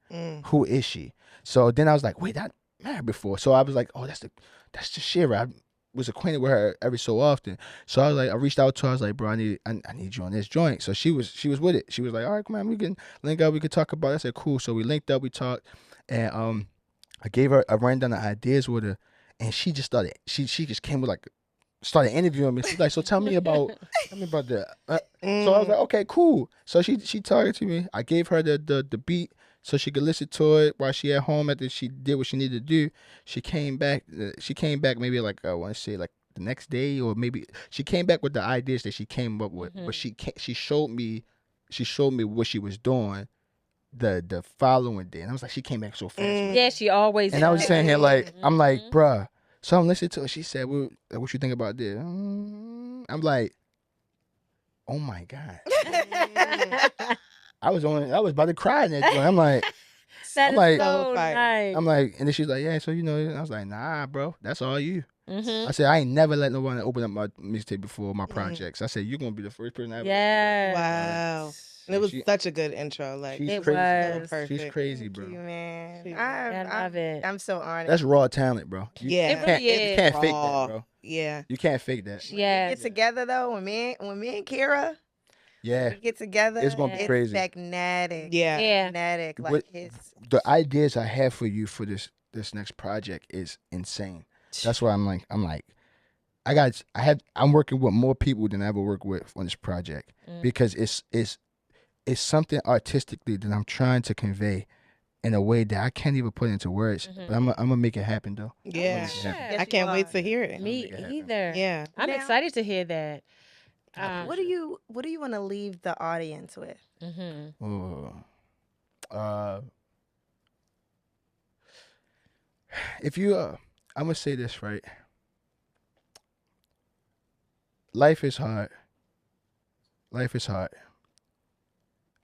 Who is she? So then I was like, wait, that met her before. So I was like, oh, that's the Shira. I was acquainted with her every so often. So I was like, I reached out to her. I was like, bro, I need you on this joint. So she was with it. She was like, all right, come on, we can link up. We could talk about it. I said, cool. So we linked up. We talked, and I gave her a rundown of ideas with her, and she just started. She just came with like, started interviewing me. She's like, so tell me about the. So I was like, okay, cool. So she targeted me. I gave her the beat so she could listen to it while she at home after she did what she needed to do. She came back. Maybe like I want to say like the next day, or maybe she came back with the ideas that she came up with. But she showed me what she was doing the following day, and I was like, she came back so fast. Yeah, she always. And I was does. saying here like, I'm like, bruh. So I'm listening to her. She said, what you think about this? I'm like, oh my God. I was about to cry in that joint. I'm like, That I'm is like- so Nice. nice. I'm like, and then she's like, yeah, so you know, and I was like, nah, bro, that's all you. Mhm. I said, I ain't never let nobody open up my mixtape before my projects. I said, you're gonna be the first person I ever. Yeah. Wow. And it was She- such a good intro. Like, She's It crazy. was. perfect. She's crazy, Thank bro. you, man. Yeah, I love it. I'm so honored. That's raw talent, bro. You Yeah. It really you is. can't fake Raw. that, bro. Yeah. You can't fake that. Yeah. Get together though, when me and Kira Yeah. we get together, It's gonna be Yeah. crazy. magnetic. Yeah. Yeah. Magnetic. What- Like his The ideas I have for you for this next project is insane. That's why I'm working with more people than I ever worked with on this project because it's something artistically that I'm trying to convey in a way that I can't even put into words. But I'm gonna make it happen though. Yeah. Yeah. I can't wait to hear it. Me make it happen. either. Yeah. I'm Now- excited to hear that. What do you want to leave the audience with? Mm-hmm. Ooh. If you I'm gonna say this right. Life is hard. Life is hard.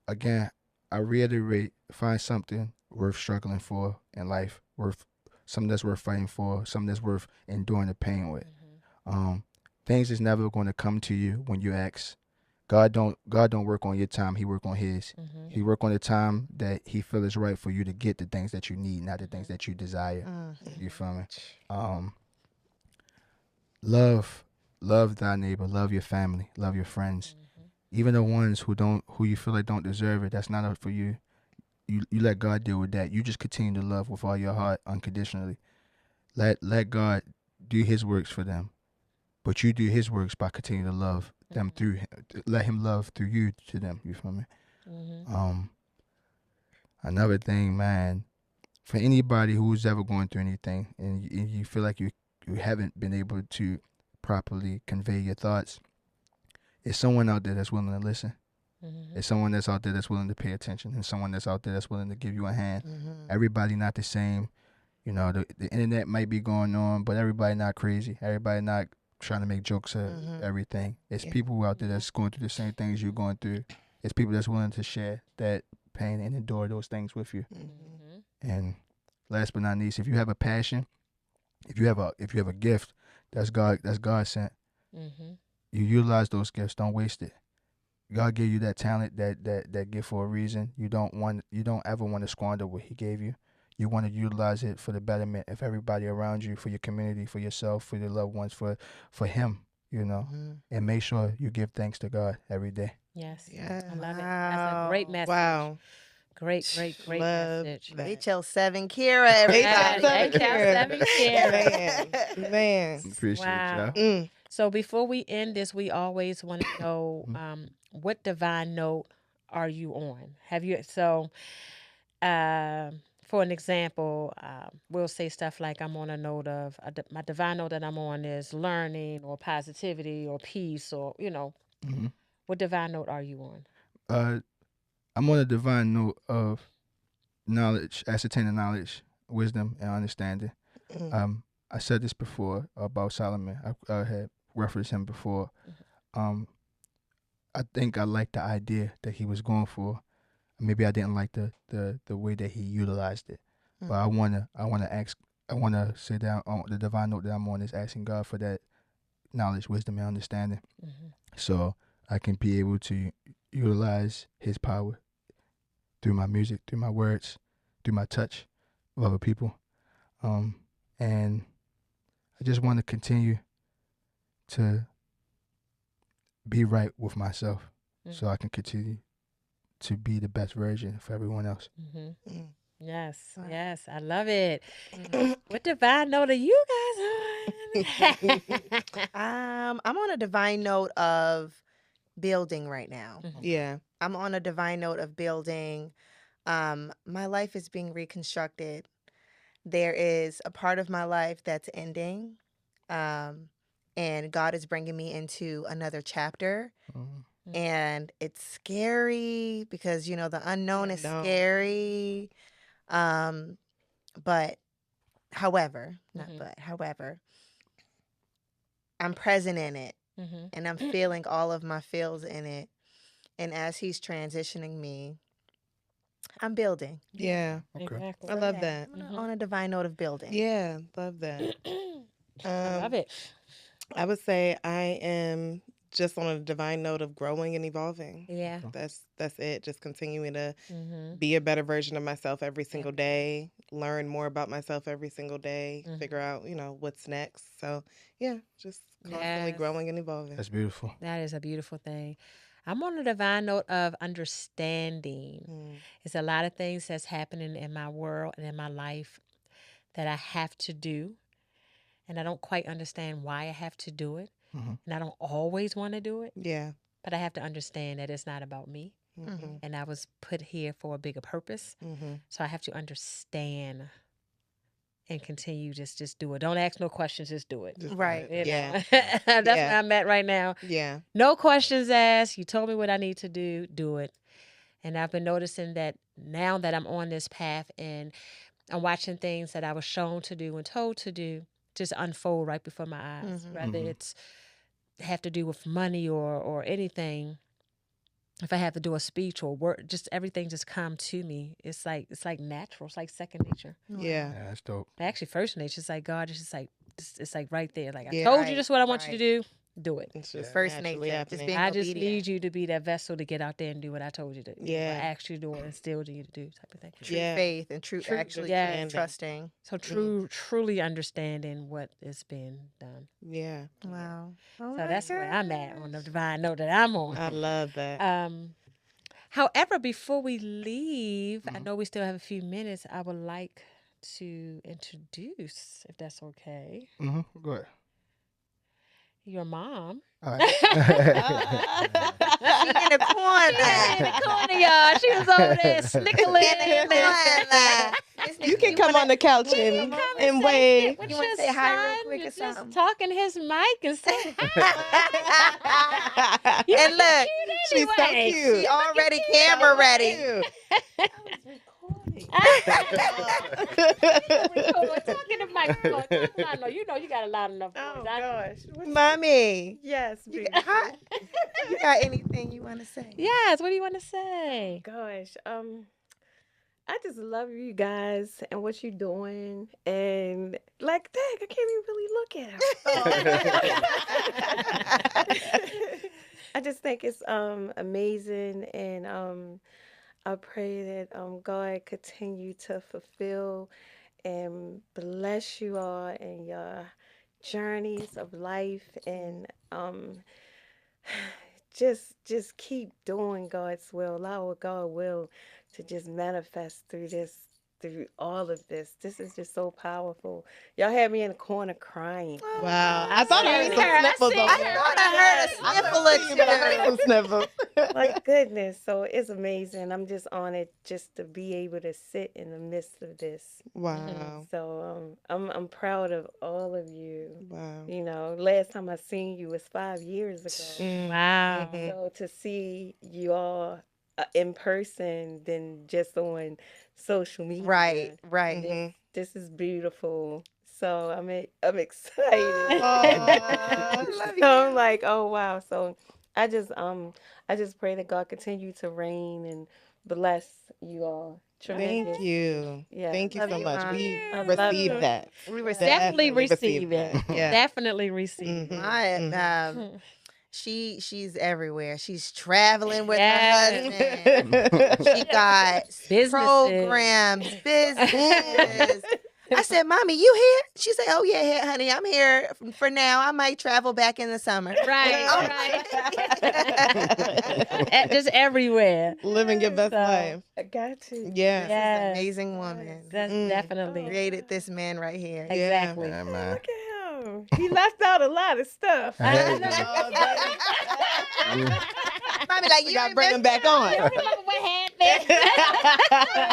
Again, I reiterate, find something worth struggling for in life, something that's worth fighting for, something that's worth enduring the pain with. Things is never going to come to you when you ask. God don't work on your time, he work on his. He work on the time that he feel is right for you to get the things that you need, not the things that you desire. You feel me? Love thy neighbor, love your family, love your friends. Even the ones who you feel like don't deserve it, that's not up for you. You let God deal with that. You just continue to love with all your heart unconditionally. Let God do his works for them. But you do his works by continuing to love them through him. Let him love through you to them. You feel me? Another thing, man, for anybody who's ever going through anything and you feel like you haven't been able to properly convey your thoughts, it's someone out there that's willing to listen. It's someone that's out there that's willing to pay attention, and someone that's out there that's willing to give you a hand. Everybody not the same. You know, the internet might be going on, but everybody not crazy. Everybody not trying to make jokes of everything. It's people out there that's going through the same things you're going through. It's people that's willing to share that pain and endure those things with you. Mm-hmm. And last but not least, if you have a passion, if you have a gift that's God sent, Mm-hmm. you utilize those gifts. Don't waste it. God gave you that talent, that gift for a reason. You don't ever want to squander what He gave you. You want to utilize it for the betterment of everybody around you, for your community, for yourself, for your loved ones, for Him. And make sure you give thanks to God every day. Yes. Yeah. I love it. That's a great message. Wow. Great Love message. that. HL7 Kira, everybody. HL7 Kira. Man. Appreciate Wow. y'all. So before we end this, we always want to know what divine note are you on? Have you for an example, we'll say stuff like I'm on a note of my divine note that I'm on is learning or positivity or peace or Mhm. What divine note are you on? I'm on a divine note of knowledge, ascertaining knowledge, wisdom, and understanding. I said this before about Solomon. I had referenced him before. I think I liked the idea that he was going for. Maybe I didn't like the way that he utilized it. But I wanna say that the divine note that I'm on is asking God for that knowledge, wisdom, and understanding, so I can be able to utilize His power through my music, through my words, through my touch of other people, and I just want to continue to be right with myself, so I can continue to be the best version for everyone else. Yes, yes, I love it. What divine note are you guys on? I'm on a divine note of building right now. Yeah. I'm on a divine note of building. My life is being reconstructed. There is a part of my life that's ending, and God is bringing me into another chapter. And it's scary because, the unknown is scary. But however, I'm present in it, and I'm feeling all of my feels in it. And as He's transitioning me, I'm building. Yeah. Okay. Exactly. I love that. I'm on a divine note of building. Yeah. Love that. I love it. I would say I am just on a divine note of growing and evolving. Yeah. That's it. Just continuing to be a better version of myself every single day, learn more about myself every single day, figure out, what's next. So yeah, just constantly growing and evolving. That's beautiful. That is a beautiful thing. I'm on a divine note of understanding. It's a lot of things that's happening in my world and in my life that I have to do. And I don't quite understand why I have to do it. And I don't always want to do it. Yeah. But I have to understand that it's not about me. And I was put here for a bigger purpose. So I have to understand and continue just do it. Don't ask no questions, just do it. Right. Yeah. That's where I'm at right now. Yeah. No questions asked. You told me what I need to do it. And I've been noticing that now that I'm on this path and I'm watching things that I was shown to do and told to do just unfold right before my eyes. Whether it's have to do with money or anything. If I have to do a speech or work, just everything just come to me. It's like natural. It's like second nature. Yeah. Yeah, that's dope. Actually, first nature. It's like God is just like it's like right there. Like I Yeah. told you, this is what I want you to do it. It's just First naturally nature, happening. just being I just obedient. need you to be that vessel to get out there and do what I told you to. Yeah. I asked you to do and still do you to do type of thing. True Yeah. faith and true actually yeah. trusting. So truly understanding what is being done. Yeah. Wow. So that's where I'm at on the divine note that I'm on. I love that. However, before we leave, I know we still have a few minutes. I would like to introduce, if that's okay, Go ahead. your mom. All right. She in the corner. In the corner, y'all. She was over there snickling. You can come on the couch and wave. You want to say hi real quick or Just something? talking his mic and say And look, She's so cute. she already camera ready. Talking to microphone. I know you got a loud enough voice. Oh gosh. Mommy, Yes, you baby. you got anything you want to say? Yes. What do you want to say? Gosh. I just love you guys and what you're doing, and like, dang, I can't even really look at him. I just think it's amazing, and I pray that God continue to fulfill and bless you all in your journeys of life, and just keep doing God's will. Allow God's will to just manifest through this, through all of this. This is just so powerful. Y'all had me in the corner crying. Wow. I thought I heard some sniffles over I there. thought I heard a sniffle or But I heard some two. sniffles. My goodness, so it's amazing. I'm just honored just to be able to sit in the midst of this. Wow. So I'm proud of all of you. Wow. You know, last time I seen you was 5 years ago. Wow. So to see you all in person than just on social media, Right. this is beautiful. So I'm excited. Aw, So I'm like, oh wow. So I just pray that God continue to reign and bless you all. Thank Tremendous. you. Yeah. Thank you Love so you, much. Mom. We I love received you. that. We were Definitely receive received it. that. Yeah. Definitely receive it. Mhm. my she's everywhere. She's traveling with Yes. her husband. She got Businesses. programs, businesses. I said, "Mommy, you here?" She said, "Oh yeah, honey, I'm here for now. I might travel back in the summer." Right. Just everywhere. Living your best So, life. I got to. Yeah. Yes. Amazing woman. That's definitely. Created this man right here. Exactly. Yeah, man. Look at him. He left out a lot of stuff. I had I to. know. Mommy, like You you got to ain't bring him mentioned. back on. Remember what happened?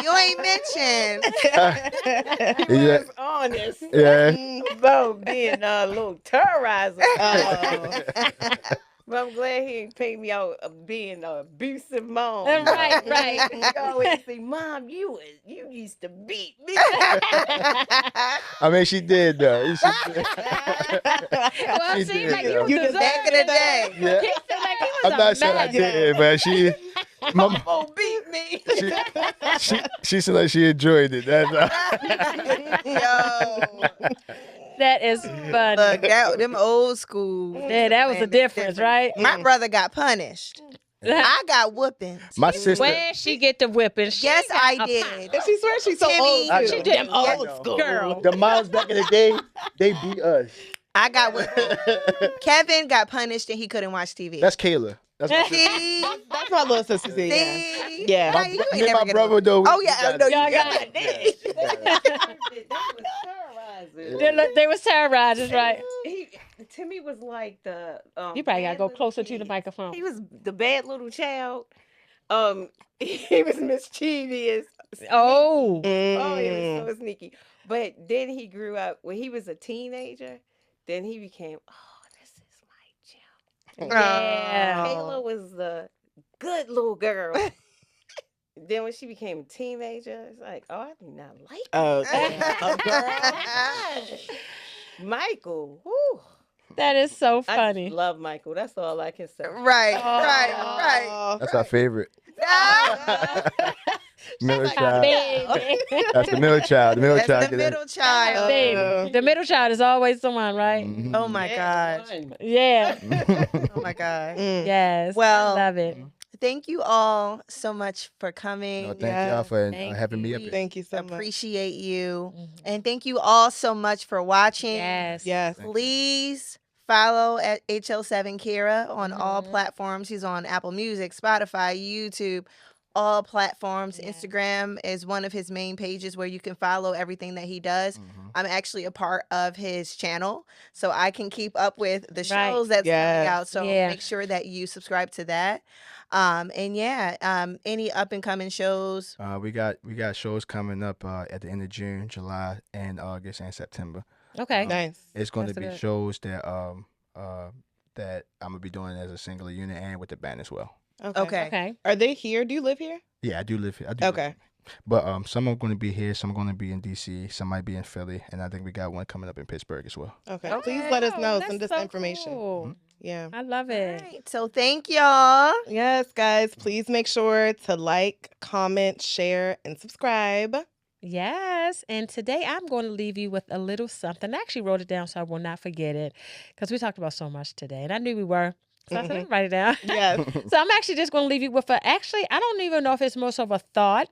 You ain't mentioned. He Yeah. was honest Yeah. about being a little terrorizer. Oh. But I'm glad he ain't paid me out of being an abusive mom. Right. He always say, "Mom, you used to beat me." I mean, she did though. She did. Well, She see, did, like though. you You deserve Back in the day. Yeah. He seemed like he was I'm a not saying I mess. did, but my, Oh, beat me. she seemed like she enjoyed it. That's Yo, That is funny. look, them old school. Yeah, that was a man, difference, right? My brother got punished. I got whoopings. my sister. Where she get the whipping? She Yes, got I a did. And she swears she's so Timmy. old. She too. did I old know. school girl. The moms back in the day, they beat us. I got whipped. Kevin got punished and he couldn't watch TV. That's Kayla. That's my sister. See? That's my little sister. See, yeah. See? Yeah. Now My, you me ain't and never my gonna- brother though. Oh, yeah, we no, got you it. got it. They was terrorizers, right? Timmy was like the. You probably gotta bad go little closer to the kid. microphone. He was the bad little child. He was mischievous. Oh, Oh, he Mm. was so sneaky. But then he grew up when he was a teenager. Then he became, oh, this is my jam. yeah. Kayla was the good little girl. Then when she became a teenager, it's like, oh, I do not like Oh, this. Michael. Whew. That is so I funny. just love Michael. That's all I can say. Right. That's our favorite. Ah, Middle My child. baby. That's the middle child. The middle That's child. the middle child. Baby. The middle child is always the one, right? Mhm. Oh my gosh. Yeah. Oh my gosh. Mm. Yes. Well, I love it. Thank you all so much for coming. No, thank Yeah. y'all for Thank having me up you. here. Thank you so much. Appreciate you. Mhm. And thank you all so much for watching. Yes. Yes. Please follow at HL7 Kira on all Mhm. platforms. He's on Apple Music, Spotify, YouTube, all platforms. Yeah. Instagram is one of his main pages where you can follow everything that he does. Mhm. I'm actually a part of his channel, so I can keep up with the Right. shows that's Yes. coming out. So Yeah. make sure that you subscribe to that. And yeah, any up and coming shows. We got shows coming up at the end of June, July, and August and September. Okay. Nice. It's going to That's be good. shows that that I'm gonna be doing as a singular unit and with the band as well. Okay. Okay. Are they here? Do you live here? Yeah, I do live here. I do live Okay. here. But some are going to be here, some are going to be in DC, some might be in Philly, and I think we got one coming up in Pittsburgh as well. Okay. Okay. Please let us Oh, know. that's Send us so information. cool. Yeah. I love All it. right. So thank y'all. Yes, guys. Please make sure to like, comment, share, and subscribe. Yes. And today I'm going to leave you with a little something. I actually wrote it down so I will not forget it because we talked about so much today. And I knew we were. So I said, let me write it down. Yes. So I'm actually just going to leave you with actually, I don't even know if it's more so of a thought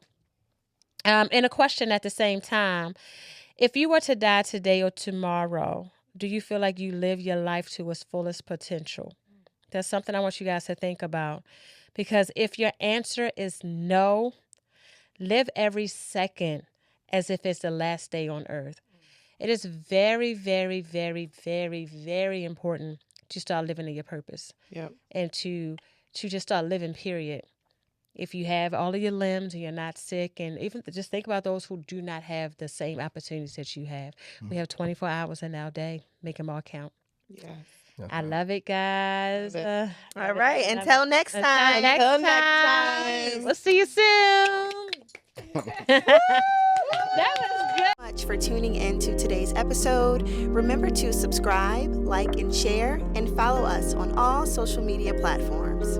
and a question at the same time. If you were to die today or tomorrow, do you feel like you live your life to its fullest potential? That's something I want you guys to think about. Because if your answer is no, live every second as if it's the last day on earth. It is very, very, very, very, very important to start living in your purpose. Yep. And to just start living, period. If you have all of your limbs and you're not sick, and even just think about those who do not have the same opportunities that you have. We have 24 hours in our day. Make them all count. Yes. I love it, guys. Love it. All right. Until next time. Until next time. We'll see you soon. That was good. Much for tuning in to today's episode. Remember to subscribe, like, and share, and follow us on all social media platforms.